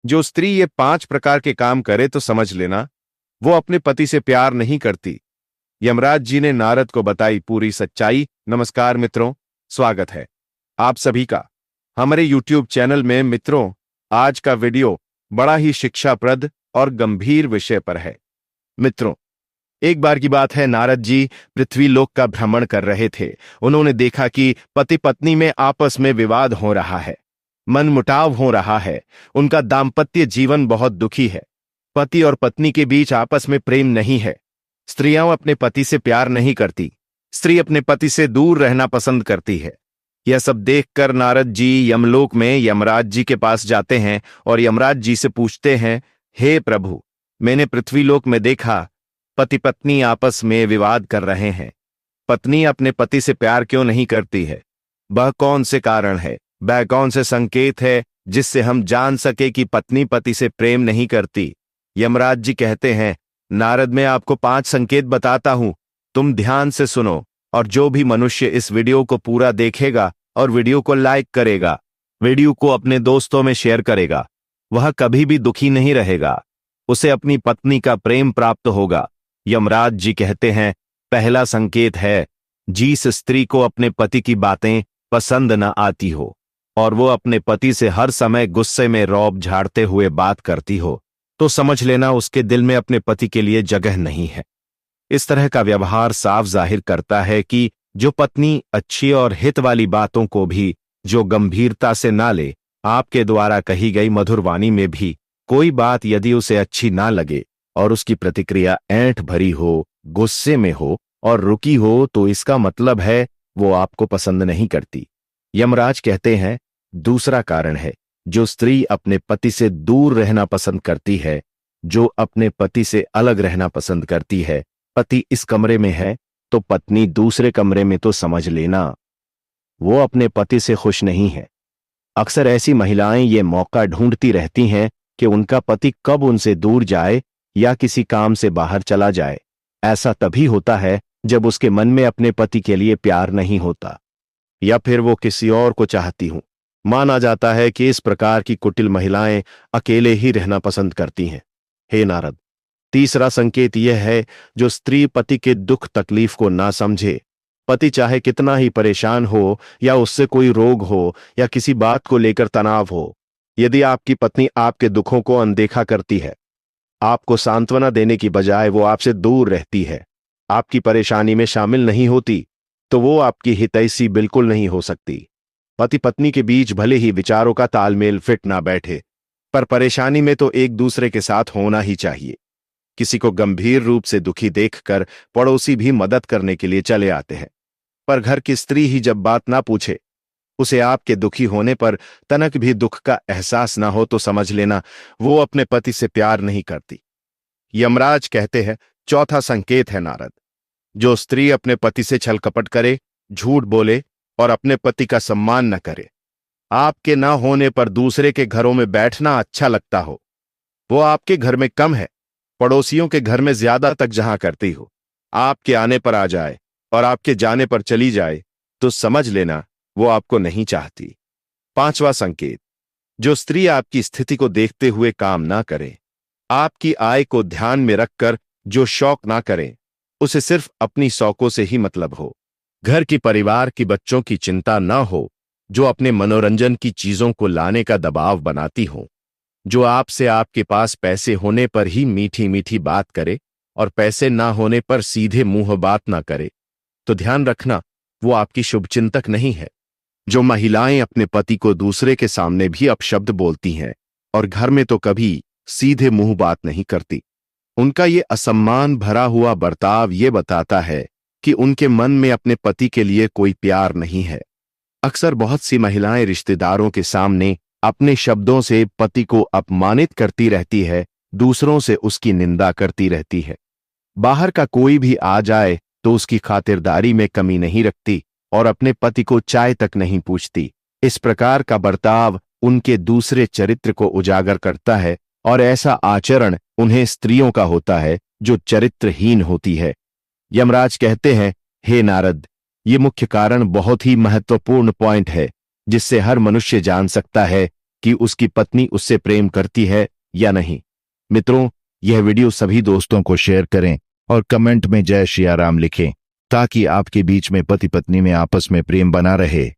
जो स्त्री ये 5 प्रकार के काम करे तो समझ लेना वो अपने पति से प्यार नहीं करती। यमराज जी ने नारद को बताई पूरी सच्चाई। नमस्कार मित्रों, स्वागत है आप सभी का हमारे YouTube चैनल में। मित्रों, आज का वीडियो बड़ा ही शिक्षाप्रद और गंभीर विषय पर है। मित्रों, एक बार की बात है, नारद जी पृथ्वी लोक का भ्रमण कर रहे थे। उन्होंने देखा कि पति पत्नी में आपस में विवाद हो रहा है, मनमुटाव हो रहा है। उनका दाम्पत्य जीवन बहुत दुखी है। पति और पत्नी के बीच आपस में प्रेम नहीं है। स्त्रियां अपने पति से प्यार नहीं करती। स्त्री अपने पति से दूर रहना पसंद करती है। यह सब देखकर नारद जी यमलोक में यमराज जी के पास जाते हैं और यमराज जी से पूछते हैं, हे प्रभु, मैंने पृथ्वीलोक में देखा पति पत्नी आपस में विवाद कर रहे हैं। पत्नी अपने पति से प्यार क्यों नहीं करती है? वह कौन से कारण है, वह कौन से संकेत है जिससे हम जान सके कि पत्नी पति से प्रेम नहीं करती? यमराज जी कहते हैं, नारद, मैं आपको 5 संकेत बताता हूं, तुम ध्यान से सुनो। और जो भी मनुष्य इस वीडियो को पूरा देखेगा और वीडियो को लाइक करेगा, वीडियो को अपने दोस्तों में शेयर करेगा, वह कभी भी दुखी नहीं रहेगा। उसे अपनी पत्नी का प्रेम प्राप्त होगा। यमराज जी कहते हैं, पहला संकेत है, जिस स्त्री को अपने पति की बातें पसंद न आती हो और वो अपने पति से हर समय गुस्से में रौब झाड़ते हुए बात करती हो, तो समझ लेना उसके दिल में अपने पति के लिए जगह नहीं है। इस तरह का व्यवहार साफ जाहिर करता है कि जो पत्नी अच्छी और हित वाली बातों को भी जो गंभीरता से ना ले, आपके द्वारा कही गई मधुर वाणी में भी कोई बात यदि उसे अच्छी ना लगे और उसकी प्रतिक्रिया ऐंठ भरी हो, गुस्से में हो और रुकी हो, तो इसका मतलब है वो आपको पसंद नहीं करती। यमराज कहते हैं, दूसरा कारण है, जो स्त्री अपने पति से दूर रहना पसंद करती है, जो अपने पति से अलग रहना पसंद करती है। पति इस कमरे में है तो पत्नी दूसरे कमरे में, तो समझ लेना वो अपने पति से खुश नहीं है। अक्सर ऐसी महिलाएं ये मौका ढूंढती रहती हैं कि उनका पति कब उनसे दूर जाए या किसी काम से बाहर चला जाए। ऐसा तभी होता है जब उसके मन में अपने पति के लिए प्यार नहीं होता या फिर वो किसी और को चाहती हूं। माना जाता है कि इस प्रकार की कुटिल महिलाएं अकेले ही रहना पसंद करती हैं। हे नारद, तीसरा संकेत यह है, जो स्त्री पति के दुख तकलीफ को ना समझे। पति चाहे कितना ही परेशान हो या उससे कोई रोग हो या किसी बात को लेकर तनाव हो, यदि आपकी पत्नी आपके दुखों को अनदेखा करती है, आपको सांत्वना देने की बजाय वो आपसे दूर रहती है, आपकी परेशानी में शामिल नहीं होती, तो वो आपकी हितैषी बिल्कुल नहीं हो सकती। पति पत्नी के बीच भले ही विचारों का तालमेल फिट ना बैठे, पर परेशानी में तो एक दूसरे के साथ होना ही चाहिए। किसी को गंभीर रूप से दुखी देखकर पड़ोसी भी मदद करने के लिए चले आते हैं, पर घर की स्त्री ही जब बात ना पूछे, उसे आपके दुखी होने पर तनक भी दुख का एहसास ना हो, तो समझ लेना वो अपने पति से प्यार नहीं करती। यमराज कहते हैं, चौथा संकेत है नारद, जो स्त्री अपने पति से छल कपट करे, झूठ बोले और अपने पति का सम्मान न करे, आपके न होने पर दूसरे के घरों में बैठना अच्छा लगता हो, वो आपके घर में कम है, पड़ोसियों के घर में ज्यादा तक जहां करती हो, आपके आने पर आ जाए और आपके जाने पर चली जाए, तो समझ लेना वो आपको नहीं चाहती। पांचवा संकेत, जो स्त्री आपकी स्थिति को देखते हुए काम ना करे, आपकी आय को ध्यान में रखकर जो शौक ना करे, उसे सिर्फ अपनी शौकों से ही मतलब हो, घर की परिवार की बच्चों की चिंता ना हो, जो अपने मनोरंजन की चीजों को लाने का दबाव बनाती हो, जो आपसे आपके पास पैसे होने पर ही मीठी मीठी बात करे और पैसे ना होने पर सीधे मुंह बात ना करे, तो ध्यान रखना वो आपकी शुभचिंतक नहीं है। जो महिलाएं अपने पति को दूसरे के सामने भी अपशब्द बोलती हैं और घर में तो कभी सीधे मुंह बात नहीं करती, उनका ये असम्मान भरा हुआ बर्ताव ये बताता है कि उनके मन में अपने पति के लिए कोई प्यार नहीं है। अक्सर बहुत सी महिलाएं रिश्तेदारों के सामने अपने शब्दों से पति को अपमानित करती रहती है, दूसरों से उसकी निंदा करती रहती है। बाहर का कोई भी आ जाए तो उसकी खातिरदारी में कमी नहीं रखती और अपने पति को चाय तक नहीं पूछती। इस प्रकार का बर्ताव उनके दूसरे चरित्र को उजागर करता है और ऐसा आचरण उन्हें स्त्रियों का होता है जो चरित्रहीन होती है। यमराज कहते हैं, हे नारद, ये मुख्य कारण बहुत ही महत्वपूर्ण पॉइंट है जिससे हर मनुष्य जान सकता है कि उसकी पत्नी उससे प्रेम करती है या नहीं। मित्रों, यह वीडियो सभी दोस्तों को शेयर करें और कमेंट में जय श्री राम लिखें ताकि आपके बीच में पति पत्नी में आपस में प्रेम बना रहे।